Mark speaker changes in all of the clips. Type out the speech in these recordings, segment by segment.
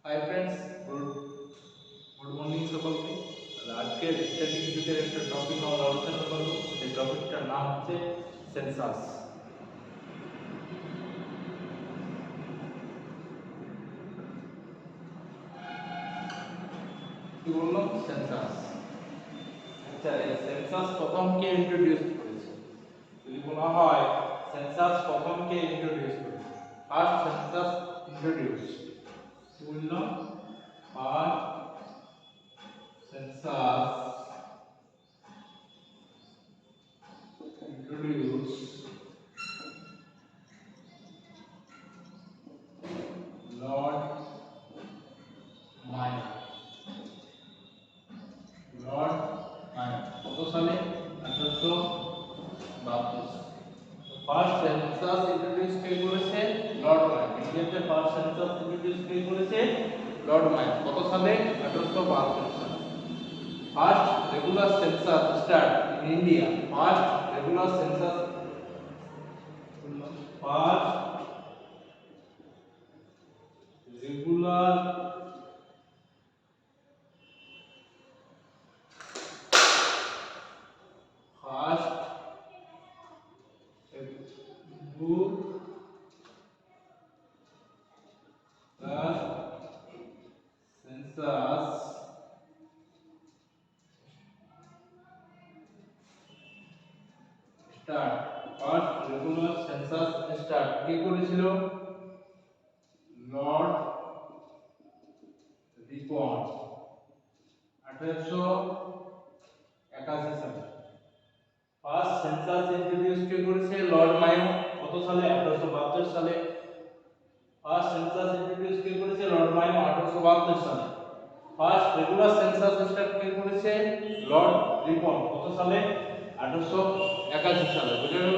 Speaker 1: Hi friends, good morning সকলকে। আজকের স্ট্যাটিস্টিক্সের একটা টপিক আমরা আলোচনা করব। সেই টপিকটার নাম হচ্ছে সেন্সাস। কি বললাম? সেন্সাস। আচ্ছা, এই সেন্সাস প্রথম কে ইন্ট্রোডিউস করেছে? যদি বলা হয় সেন্সাস প্রথম কে ইন্ট্রোডিউস করেছে, ফার্স্ট সেন্সাস ইন্ট্রোডিউস, কি বললাম? First census introduced Lord Mayo। Lord Mayo কত সালে? 1872। ফার্স্ট সেন্সাস ইন্ট্রোডিউস কে করেছে? Lord Mayo. ইন্ডিয়াতে ফার্স্ট সেন্সাস ইন্ট্রোডিউস কে করেছে? Lord Mayo. কত সালে? 1872 সালে। First regular census start in India. First regular census, first regular first book the census start, first regular census start কে করেছিল? লর্ড রিপন, 1881 সালে। ফার্স্ট সেন্সাস ইন্ট্রোডিউস কে করেছে? Lord Mayo. কত সালে? 1872 সালে। ফার্স্ট সেন্সাস ইন্ট্রোডিউস কে করেছে? লর্ড মায়ো, 1872 সালে। ফার্স্ট রেগুলার সেন্সাস স্টার্ট কে করেছে? লর্ড রিপন। কত সালে? 1881 সালে। বুঝে গেল?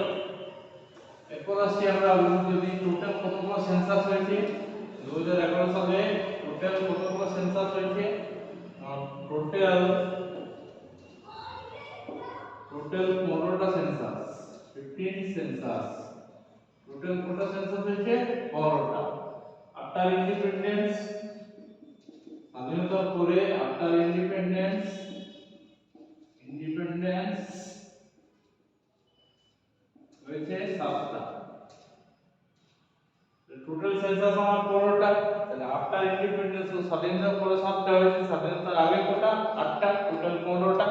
Speaker 1: এরপর আসছি আমরা, যদি টোটাল কতগুলো সেন্সাস হয়েছে 2011 সালে, টোটাল কতগুলো সেন্সাস হয়েছে? টোটাল টোটাল 15টা সেন্সাস, 15 সেন্সাস। টোটাল কত সেন্সাস হয়েছে? 15টা। আফটার ইন্ডিপেন্ডেন্স, স্বাধীনতার পরে, আফটার ইন্ডিপেন্ডেন্স হয়েছে 7টা। টোটাল সেন্সাস আমার 15টা। তাহলে আফটার ইন্ডিপেন্ডেন্স ও স্বাধীনতার পরে 7টা হয়েছে, স্বাধীনতার আগে কটা? 8টা। টোটাল 15টা।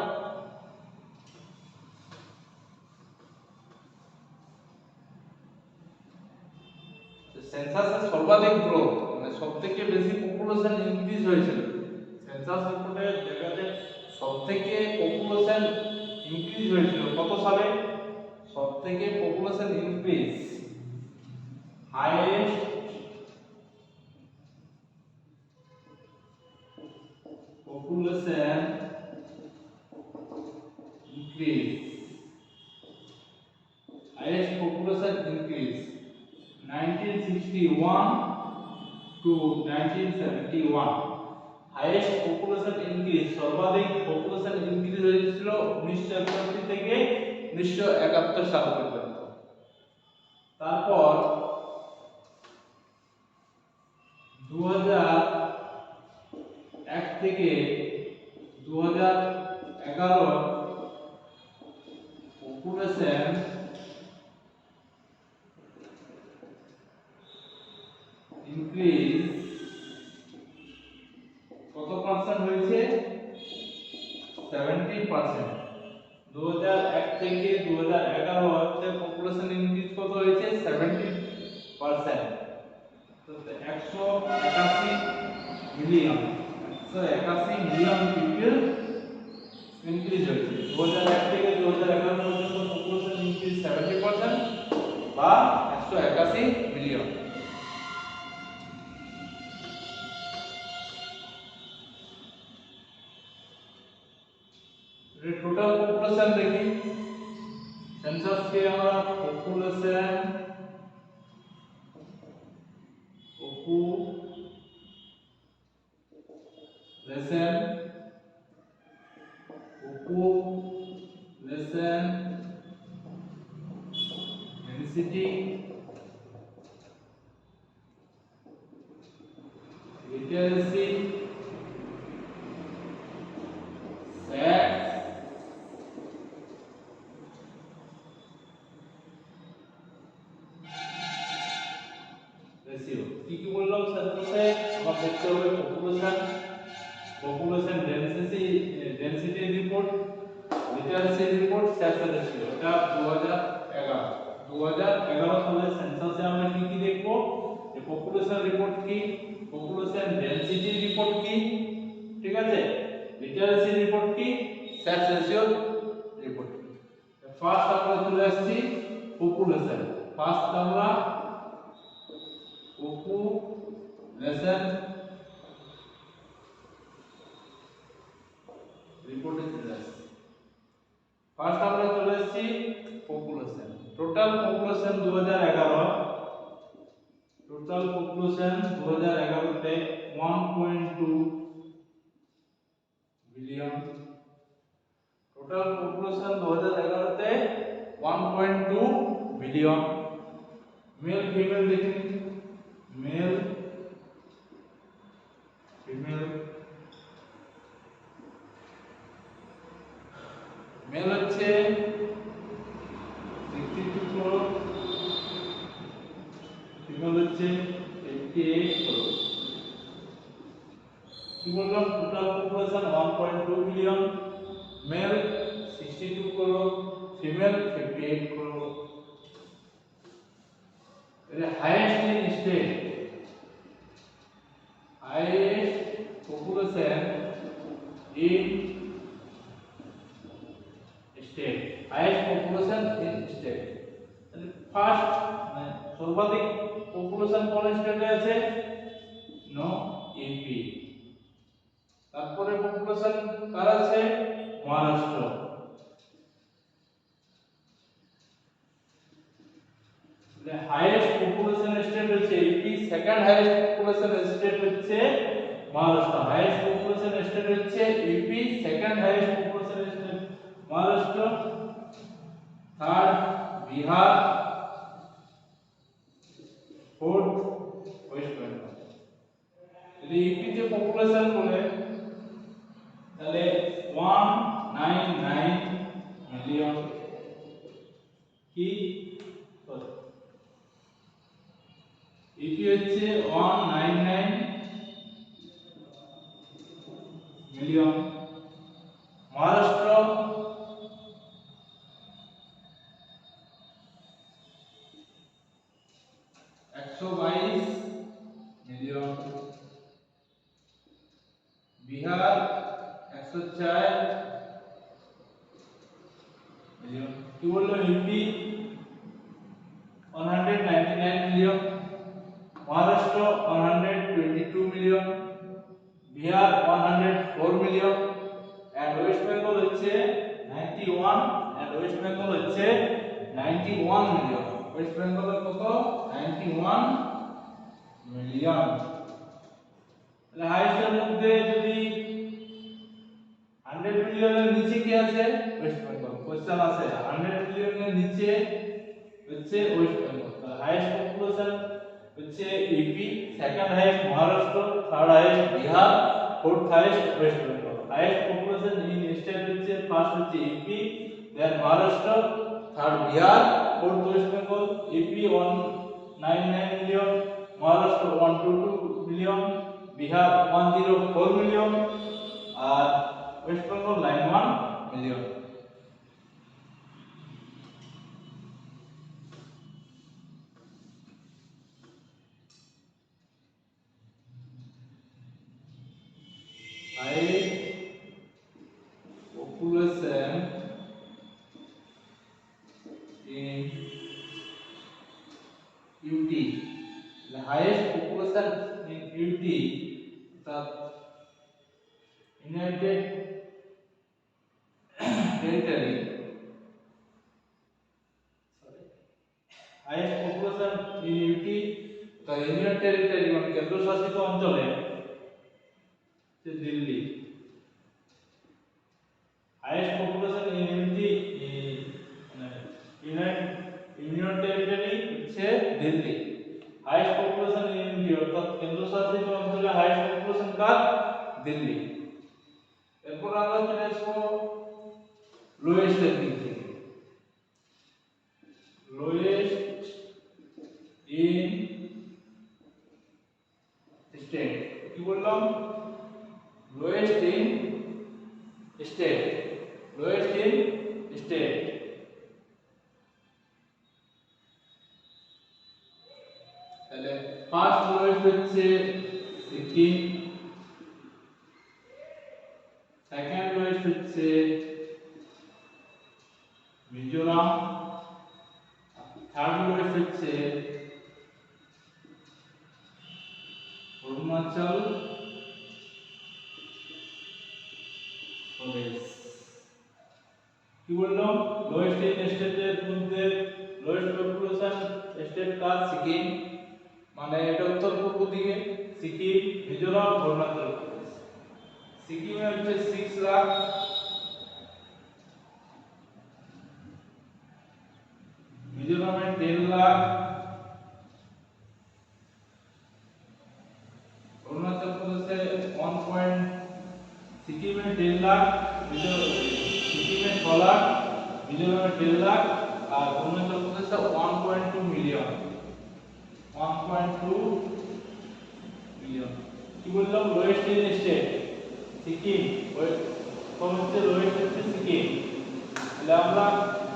Speaker 1: সেন্সাসের সর্বাধিক গ্রোথ, মানে সবথেকে বেশি পপুলেশন ইনক্রিজ হয়েছিল। সেন্সাস রিপোর্টে দেখা যায় সবথেকে পপুলেশন ইনক্রিজ হয়েছিল কত সালে? সবথেকে population increase, highest population increase, highest population increase 1961 to 1971। Highest population increase, সর্বাধিক পপুলেশন ইনক্রিজ হয়েছিল 1961 থেকে 1971 সাল পর্যন্ত। তারপর 2001 থেকে 2011 পপুলেশন ইনক্রিজ কত পার্সেন্ট হয়েছে? 70%। 2001 থেকে 2011 অর্থে পপুলেশন ইনক্রিজ কত হয়েছে? 70%। তো 181 মিলিয়ন, 181 মিলিয়ন পিপল ইনক্রিজ হয়েছে। 2001 থেকে 2011 পর্যন্ত পপুলেশন ইনক্রিজ 70% বা 181 মিলিয়ন। টোটাল পপুলেশন দেখি। সেন্সাস কে আমরা পপুলেশন ডেন্সিটি, এটা লিটারেসি সেক্স রেশিও কি কি বললাম সাথে আমার দেখতে হবে population density report literacy report sex ratio এটা 2011 সালে সেন্সাসে আমরা কি কি দেখব যে পপুলেশন রিপোর্ট কি পপুলেশন ডেনসিটি রিপোর্ট কি ঠিক আছে লিটারেসি রিপোর্ট কি সেক্স রেশিও রিপোর্ট কি ফার্স্ট আমরা চলে আসছি পপুলেশন ফার্স্ট আমরা পপুলেশন রিপোর্টে চলে আসছি ফার্স্ট আমরা চলে আসছি পপুলেশন টোটাল পপুলেশন 2011 তে 1.2 বিলিয়ন টোটাল পপুলেশন 2011 তে 1.2 বিলিয়ন মেল ফিমেল দেখুন মেল ফিমেল মেল হচ্ছে 62 crore ফিমেল হচ্ছে 88 crore কি বললাম total population 1.2 billion male 62 crore female 58 crore the highest in state highest population in state highest population in state first সর্বাধিক population কোন স্টেটে আছে নো ইউপি তারপরে পপুলেশন কার আছে Maharashtra the highest population state হচ্ছে UP second highest population state হচ্ছে Maharashtra highest population state হচ্ছে UP second highest population state Maharashtra third Bihar fourth West Bengal যদি ইউপি তে পপুলেশন বলে তাহলে 199 মিলিয়ন কি ইউপি হচ্ছে 199 million Maharashtra 122 million Bihar 104 million কি বললো UP 199 million Maharashtra 122 million Bihar 104 million and West Bengal হচ্ছে 91 and ওয়েস্ট বেঙ্গল হচ্ছে 91 মিলিয়ন ওয়েস্ট বেঙ্গলের কত 91 মিলিয়ন তাহলে হাইয়েস্টের মধ্যে যদি 100 মিলিয়নের নিচে কি আছে ওয়েস্ট বেঙ্গল কোশ্চেন আছে 100 মিলিয়নের নিচে হচ্ছে ওয়েস্ট বেঙ্গল তাহলে হাইয়েস্ট পপুলেশন হচ্ছে UP second highest Maharashtra third highest Bihar fourth highest West Bengal highest population in state হচ্ছে ফার্স্ট হচ্ছে UP then Maharashtra third Bihar fourth West Bengal UP 199 million Maharashtra 122 million Bihar 104 million আর West Bengal 91 million highest population in UT the highest population in UT the United Territory highest population in UT the Union Territory মানে কেন্দ্রশাসিত অঞ্চলে যে Delhi highest population in Union Territory হচ্ছে Delhi highest population in India অর্থাৎ কেন্দ্রশাসিত অঞ্চলে highest population কার দিল্লি। এরপর আমরা চলে আসবো লোয়েস্ট এর দিক থেকে। লোয়েস্ট ইন স্টেট, কি বললাম? Lowest in state, lowest in state. তাহলে ফার্স্ট লোয়েস্ট হচ্ছে সিকিম, সেকেন্ড লোয়েস্ট হচ্ছে মিজোরাম, থার্ড লোয়েস্ট হচ্ছে অরুণাচল প্রদেশ। কি বললাম? লোয়েস্ট ইন স্টেটের মধ্যে লোয়েস্ট পপুলেশন স্টেট কার সিকিম, মানে এটা উত্তর পূর্ব দিকে সিকিম, মিজোরাম, অরুণাচল প্রদেশ। সিকিমে হচ্ছে 6 লাখ, মিজোরামে 10 লাখ, অরুণাচল প্রদেশে 1. সিকিমে 10 লাখ, সিকিমে 6 লাখ, মিজোরামে 10 লাখ, আর অরুণাচল প্রদেশে 1.2 মিলিয়ন, 1.2 মিলিয়ন। কি বললাম? লোয়েস্ট ইন স্টেট সিকিম, কোন হচ্ছে লোয়েস্ট হচ্ছে সিকিম। তাহলে আমরা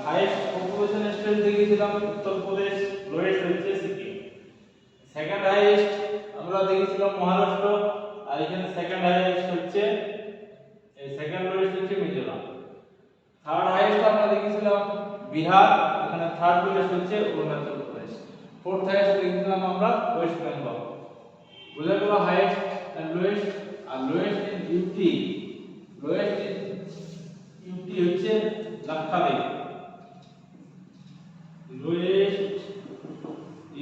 Speaker 1: হাইয়েস্ট পপুলেশন স্টেট দেখেছিলাম উত্তরপ্রদেশ, লোয়েস্ট হচ্ছে সিকিম। সেকেন্ড হাইয়েস্ট আমরা দেখেছিলাম মহারাষ্ট্র, আর এখানে সেকেন্ড হাইয়েস্ট হচ্ছে সেকেন্ড লোয়েস্ট হচ্ছে মিজোরাম। থার্ড হাইয়েস্ট আমরা দেখেছিলাম বিহার, এখানে থার্ড লোয়েস্ট হচ্ছে অরুণাচল প্রদেশ। ফোর্থ হাইয়েস্ট দেখেছিলাম আমরা ওয়েস্ট বেঙ্গল। বোঝা গেল হাইয়েস্ট এন্ড লোয়েস্ট। আর lowest in UT, lowest in UT হচ্ছে লাক্ষাদ্বীপ, লোয়েস্ট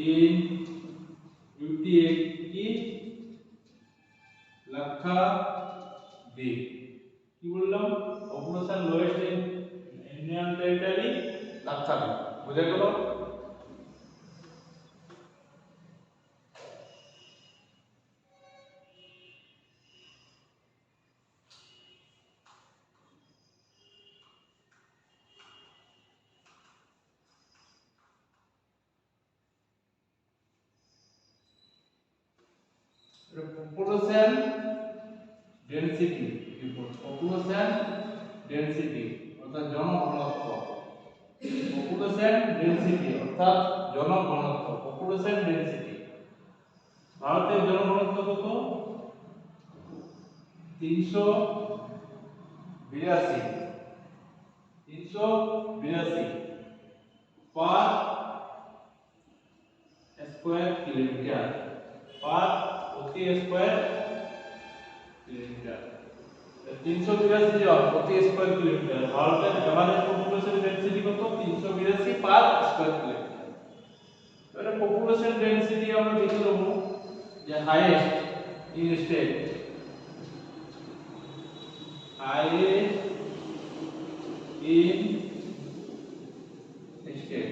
Speaker 1: ইন ইউটি কি লাক্ষাদ্বীপ। কি বললাম? Population lowest in Indian territory Lakshadweep. বুঝা গেল? Population density report, population density অর্থাৎ জনঘনত্ব, পপুলেশন ডেনসিটি অর্থাৎ জনঘনত্ব, পপুলেশন ডেনসিটি। ভারতের জনঘনত্ব কত? 382, 382 পার স্কয়ার কিলোমিটার, পার প্রতি স্কয়ার কিলোমিটার। 382 জন প্রতি স্কয়ার কিলোমিটার। ভারতের এভারেজ পপুলেশন ডেনসিটি কত? 382 পার স্কয়ার কিলোমিটার। এবারে পপুলেশন ডেনসিটি আমরা দেখে নেব যে highest in state, highest in state.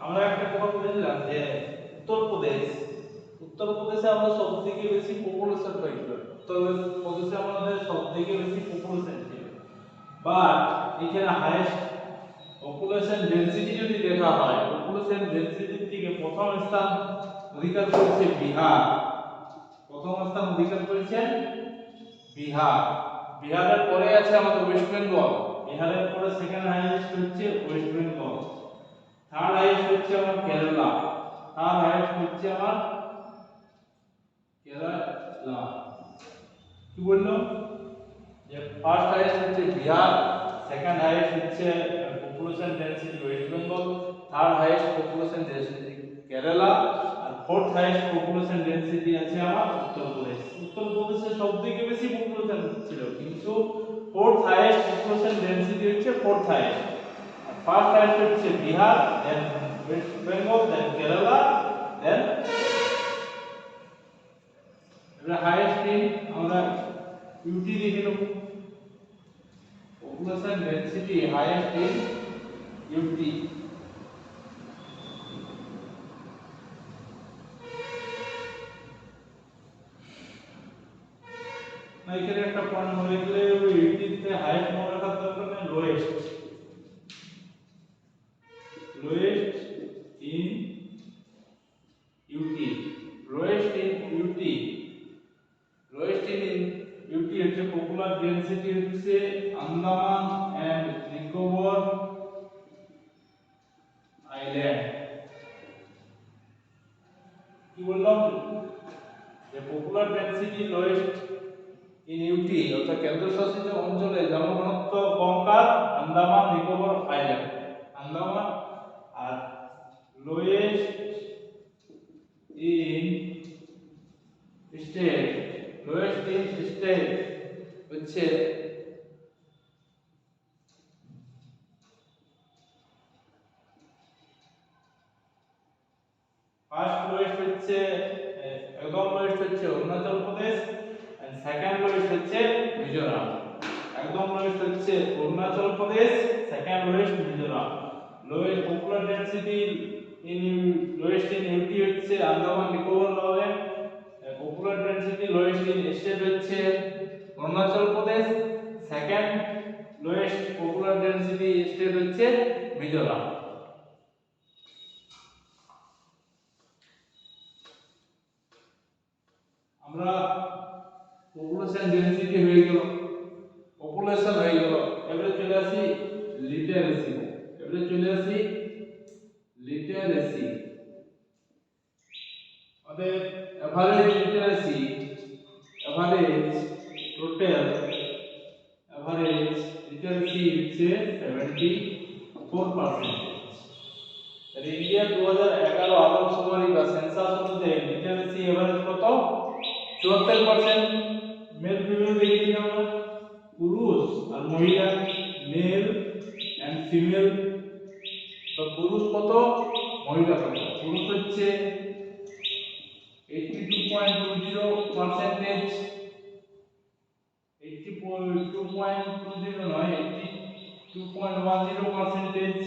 Speaker 1: আমরা একটা কথা বলেছিলাম যে উত্তরপ্রদেশে আমরা সবথেকে বেশি পপুলেশন পাইছি, উত্তরপ্রদেশে আমাদের সবথেকে বেশি পপুলেশন ছিল। বাট এখানে হাইয়েস্ট পপুলেশন ডেনসিটি যদি দেখা হয়, পপুলেশন ডেনসিটির থেকে প্রথম স্থান অধিকার করেছে বিহার, প্রথম স্থান অধিকার করেছে বিহার। বিহারের পরে আছে আমাদের ওয়েস্ট বেঙ্গল, বিহারের পরে সেকেন্ড হাইয়েস্ট হচ্ছে ওয়েস্ট বেঙ্গল, থার্ড হাইয়েস্ট হচ্ছে আমার কেরালা, থার্ড হাইয়েস্ট হচ্ছে আমার কেরালা। কি বললো? যে ফার্স্ট হাইয়েস্ট হচ্ছে বিহার, সেকেন্ড হাইয়েস্ট হচ্ছে population density West Bengal, third highest population density Kerala, আর ফোর্থ হাইয়েস্ট পপুলেশন ডেনসিটি আছে আমার উত্তরপ্রদেশ। উত্তরপ্রদেশে সবথেকে বেশি পপুলেশন ছিল, কিন্তু ফোর্থ হাইয়েস্ট পপুলেশন ডেনসিটি হচ্ছে ফোর্থ হাইয়েস্ট। আর ফার্স্ট হাইয়েস্ট হচ্ছে Bihar, then West Bengal, then Kerala, then highest in আমরা ইউটি দেখে নেব। Population density highest in UT. না এখানে একটা পয়েন্ট মনে রাখলে ওই 80 তে হাইয়েস্ট মনে রাখার দরকার নেই, lowest in UT, lowest in UT, lowest in UT হচ্ছে পপুলার ডেনসিটি হচ্ছে আন্দামান এন্ড নিকোবর আইল্যান্ড। কি বললাম যে popular density lowest in UT অর্থাৎ কেন্দ্রশাসিত অঞ্চলে জনঘনত্ব কম কার, আন্দামান নিকোবর আইল্যান্ড, আন্দামান, আর lowest in state, lowest in state হচ্ছে ফার্স্ট লোয়েস্ট হচ্ছে একদম লোয়েস্ট হচ্ছে Arunachal Pradesh, and second lowest হচ্ছে মিজোরাম। একদম লোয়েস্ট হচ্ছে Arunachal Pradesh, second lowest Mizoram. Lowest popular density in lowest in UT হচ্ছে Andaman Nicobar island, popular density lowest in state হচ্ছে Arunachal Pradesh, second lowest popular density state হচ্ছে মিজোরাম। আমরা পপুলেশন ডেনসিটি হয়ে গেল, পপুলেশন হয়ে গেল, এবারে চলে আসি লিটারেসি, এবারে চলে আসি লিটারেসি। আমাদের average literacy, average total average literacy হচ্ছে 74%। ইন্ডিয়া 2011 আদমশুমারি বা সেন্সাস অনুযায়ী লিটারেসি এভারেজ কত? 74%। মেল ফিমেল দেখি আমরা, পুরুষ আর মহিলা, মেল এন্ড ফিমেল। তো পুরুষ কত, মহিলা কত? পুরুষ হচ্ছে 82.20%, 82.20 নয় 82.10%,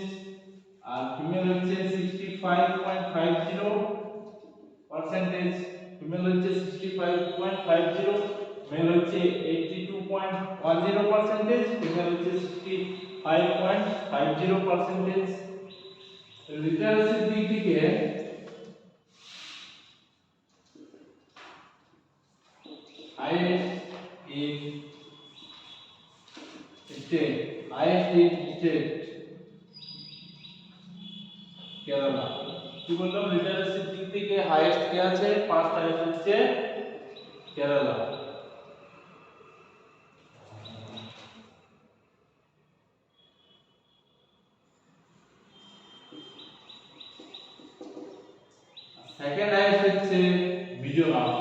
Speaker 1: আর ফিমেল হচ্ছে 65.50%, ফিমেল হচ্ছে 65.50, মেল হচ্ছে 82.10%, ফিমেল হচ্ছে 65.50%। লিটারেসির দিক থেকে highest in state, highest in state Kerala. কি বললাম, লিটারেসির দিক থেকে হাইয়েস্ট কে আছে? ফার্স্ট হাইয়েস্ট হচ্ছে কেরালা। সেকেন্ড হাইয়েস্ট হচ্ছে মিজোরাম।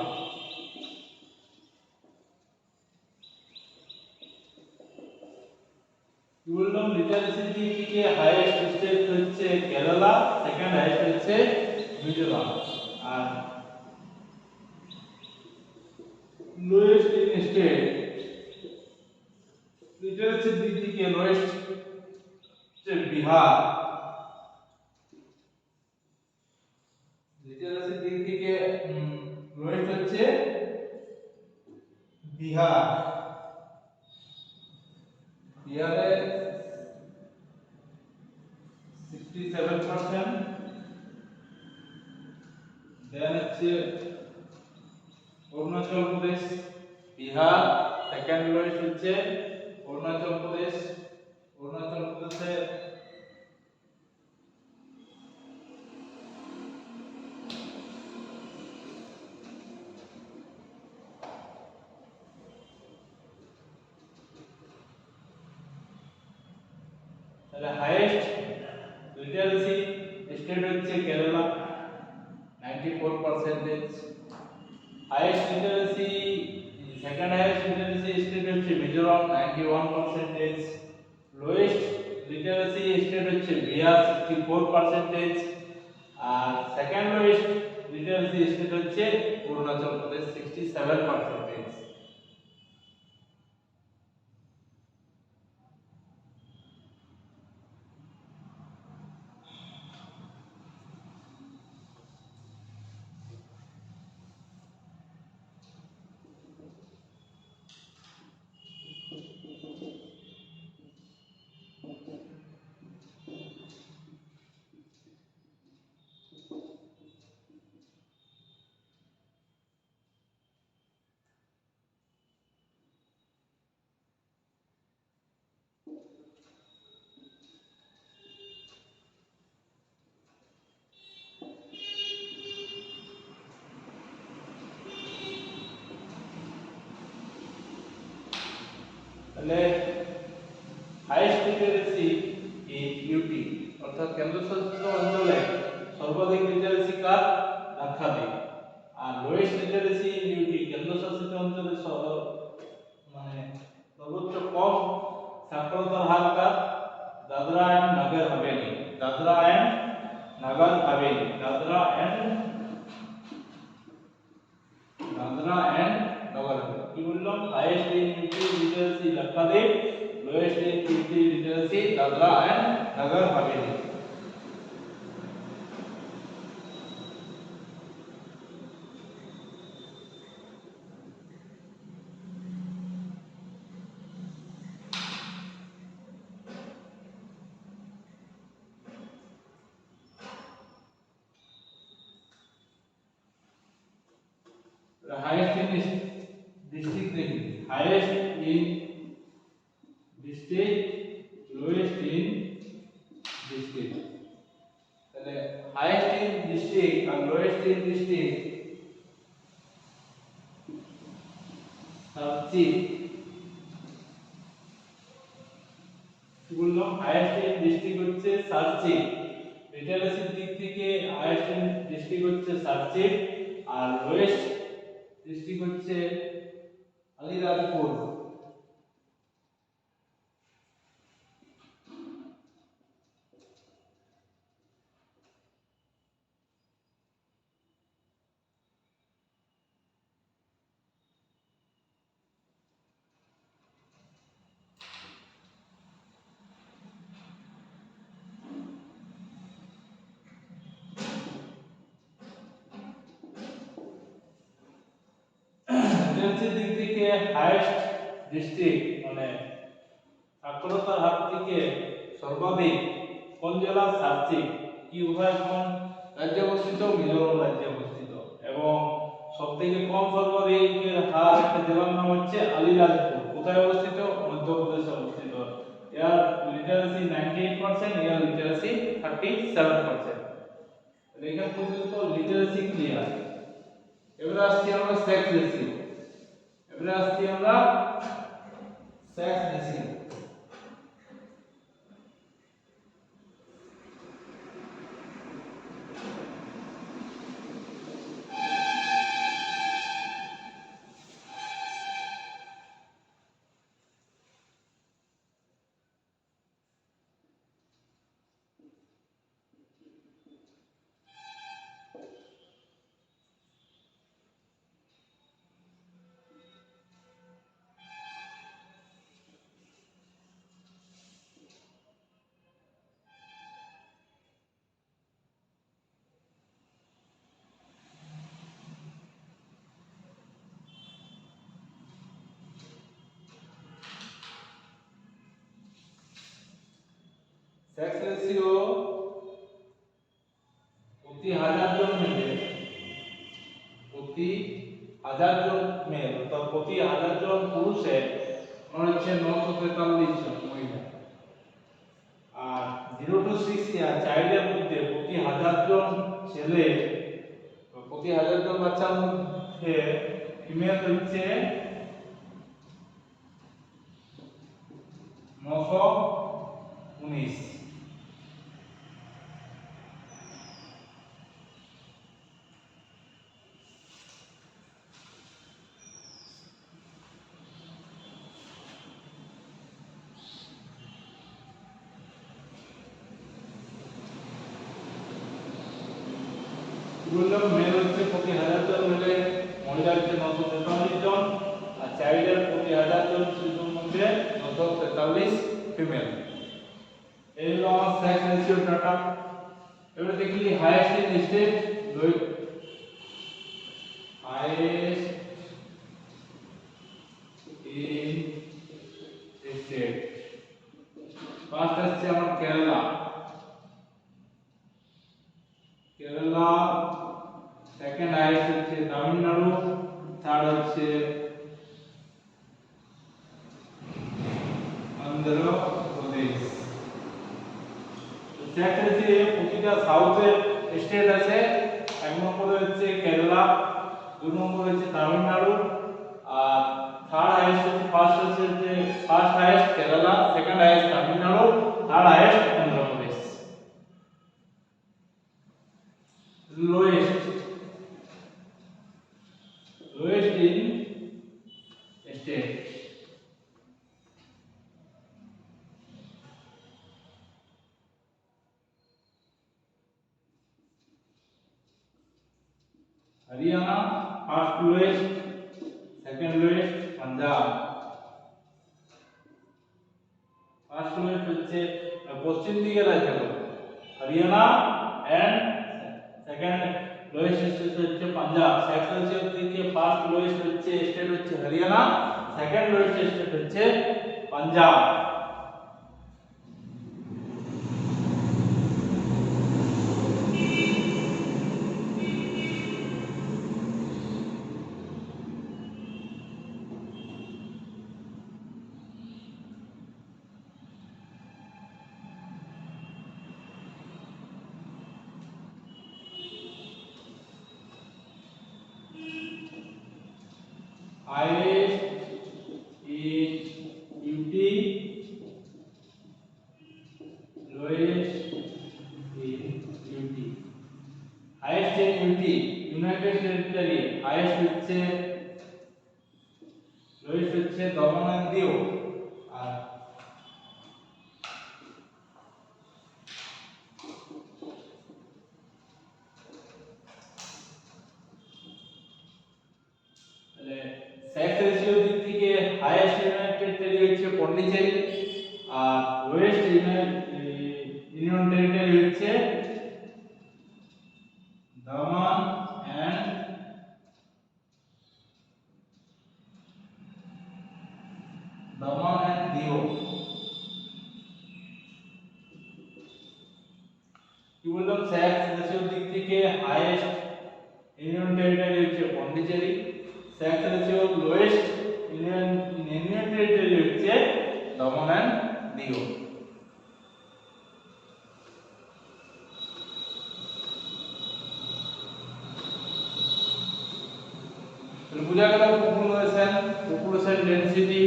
Speaker 1: কি বললাম, লিটারেসির দিক থেকে হাইয়েস্ট স্টেট হচ্ছে কেরালা, সেকেন্ড হাইয়েস্ট হচ্ছে মিজোরাম, আর লোয়েস্ট ইন স্টেট লিটারেসির দিক থেকে লোয়েস্ট হচ্ছে বিহার। লিটারেসির দিক থেকে লোয়েস্ট হচ্ছে বিহার। বিহারে 67%, দেন হচ্ছে অরুণাচল প্রদেশ, বিহার সেকেন্ড লোয়েস্ট হচ্ছে অরুণাচল প্রদেশ। অরুণাচল প্রদেশে তাহলে হাইয়েস্ট লিটারেসি স্টেট হচ্ছে Kerala 94%, highest literacy second highest literacy state হচ্ছে মিজোরাম 91%, লোয়েস্ট লিটারেসি স্টেট হচ্ছে বিহার 64%, আর সেকেন্ড লোয়েস্ট লিটারেসি স্টেট হচ্ছে অরুণাচল প্রদেশ 67%। তাহলে হাইয়েস্ট লিটারেসি ইন ইউটি অর্থাৎ কেন্দ্রশাসিত অঞ্চলে সর্বাধিক লিটারেসি কার লাক্ষাদ্বীপ, আর লোয়েস্ট লিটারেসি ইন ইউটি কেন্দ্রশাসিত অঞ্চলে মানে সর্বোচ্চ কম সাক্ষরতার হার কার Dadra and Nagar Haveli, Dadra and Nagar Haveli, Dadra and Nagar Haveli. কি বললাম? Highest in UT literacy Lakshadweep, lowest in UT literacy Dadra and Nagar Haveli. Highest in district देखिए, highest in district, lowest in district. তাহলে हाईएस्ट इन डिस्ट्रिक्ट और लोएस्ट इन डिस्ट्रिक्ट সবচেয়ে কি বললাম? হাইয়েস্ট ইন ডিস্ট্রিক্ট হচ্ছে সার্চে, লিটারেসির দিক থেকে হাইয়েস্ট ইন ডিস্ট্রিক্ট হচ্ছে সার্চে, আর লোয়েস্ট ডিস্ট্রিক্ট হচ্ছে আলিরাজপুর। লিটারেসির দিক থেকে হাইয়েস্ট ডিস্ট্রিক্ট মানে সাক্ষরতার হার থেকে সর্বাধিক কোন জেলা? সার্চিং। কি উভয় কোন রাজ্যে অবস্থিত? মিজোরাম রাজ্যে অবস্থিত। এবং সবথেকে কম সর্বাধিকের হার একটা জেলার নাম হচ্ছে আলিরাজপুর। কোথায় অবস্থিত? মধ্যপ্রদেশে অবস্থিত। এর লিটারেসি 98%, এর লিটারেসি 37%। এখান পর্যন্ত লিটারেসি ক্লিয়ার। এবারে আসছি আমরা সেক্স রেশিও। এবারে আসছি আমরা সেক্স রেশিও। সেক্স রেশিও প্রতি 1000 জন মেলে, প্রতি 1000 জন মেল অর্থাৎ প্রতি 1000 জন পুরুষে হচ্ছে 943 জন মহিলা। আর 0 to 6 ইয়ার চাইল্ডের মধ্যে প্রতি 1000 জন ছেলে, প্রতি 1000 জন বাচ্চার মধ্যে ফিমেল হচ্ছে 919। বললাম মেল হচ্ছে প্রতি 1000 জন মেলে, মহিলা হচ্ছে 943 জন, আর চাইল্ডের প্রতি 1000 জন শিশুর মধ্যে 943 ফিমেল। এই হলো আমার সেক্স রেশিও ডাটা। এবারে দেখি highest in state, highest in state. First আসছে আমার কেরালা, কেরালা। সেকেন্ড হাইয়েস্ট হচ্ছে তামিলনাড়ু, থার্ড হচ্ছে অন্ধ্রপ্রদেশ। সেক্স রেশিও প্রতিটা সাউথের স্টেট আছে। 1 নম্বরে হচ্ছে কেরালা, 2 নম্বরে হচ্ছে তামিলনাড়ু, আর থার্ড হাইয়েস্ট হচ্ছে first highest Kerala, second highest Tamil Nadu, third highest Andhra Pradesh. Lowest in state, Haryana first lowest, second lowest Punjab. First lowest হচ্ছে পশ্চিম দিকের রাজ্যগুলো Haryana and second lowest state হচ্ছে পাঞ্জাব। সেকশন থেকে ফার্স্ট লোয়েস্ট হচ্ছে স্টেট হচ্ছে হরিয়ানা, সেকেন্ড লোয়েস্ট স্টেট হচ্ছে Punjab. highest in UT, lowest in UT, highest in UT United Territory, highest হচ্ছে lowest হচ্ছে দমন এন্ড দিউ, আর সেক্স রেশিও দিক থেকে হাইয়েস্ট ইউনাইটেড টেরিটরি হচ্ছে পন্ডিচেরি, আর লোয়েস্ট ইউনিয়ন টেরিটরি হচ্ছে দমন এন্ড দিউ। কি বললাম, সেক্স রেশিও দিক থেকে হাইয়েস্ট ইউনিয়ন টেরিটরি হচ্ছে Pondicherry, sex ratio lowest union territory হচ্ছে দমন এন্ড দিউ। বুঝা গেল population density,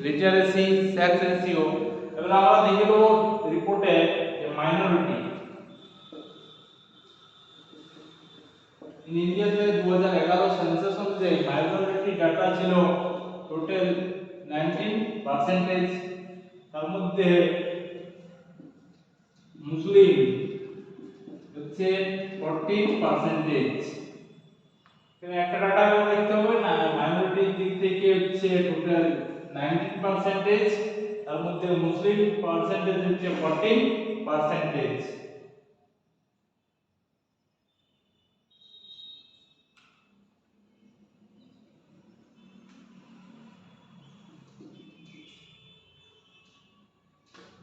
Speaker 1: literacy, sex ratio. এবার আমরা দেখে নেব রিপোর্টে যে মাইনরিটি ইন্ডিয়াতে 2011 সেন্সাস অনুযায়ী মাইনরিটি ডাটা ছিল টোটাল 19%, তার মধ্যে মুসলিম হচ্ছে 14%। এখানে একটা ডাটা দেখতে হবে না, মাইনরিটির দিক থেকে হচ্ছে টোটাল 19%, তার মধ্যে মুসলিম পার্সেন্টেজ হচ্ছে 14%।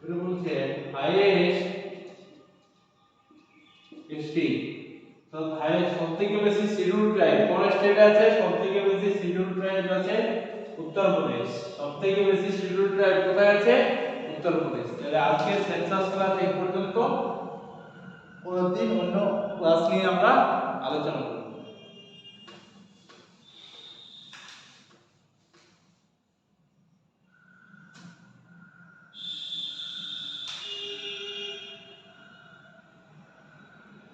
Speaker 1: এটা বলছে হাইয়েস্ট এসটি, তো হাইয়েস্ট সবথেকে বেশি শিডিউল ট্রাইব কোন স্টেট আছে? সবথেকে বেশি শিডিউল ট্রাইব আছে উত্তরপ্রদেশ। সবথেকে বেশি শিডিউল ট্রাইব কোথায় আছে? উত্তরপ্রদেশ। তাহলে আজকে সেন্সাস ক্লাস এই পর্যন্ত, পরের দিন অন্য ক্লাস নিয়ে আমরা আলোচনা করব।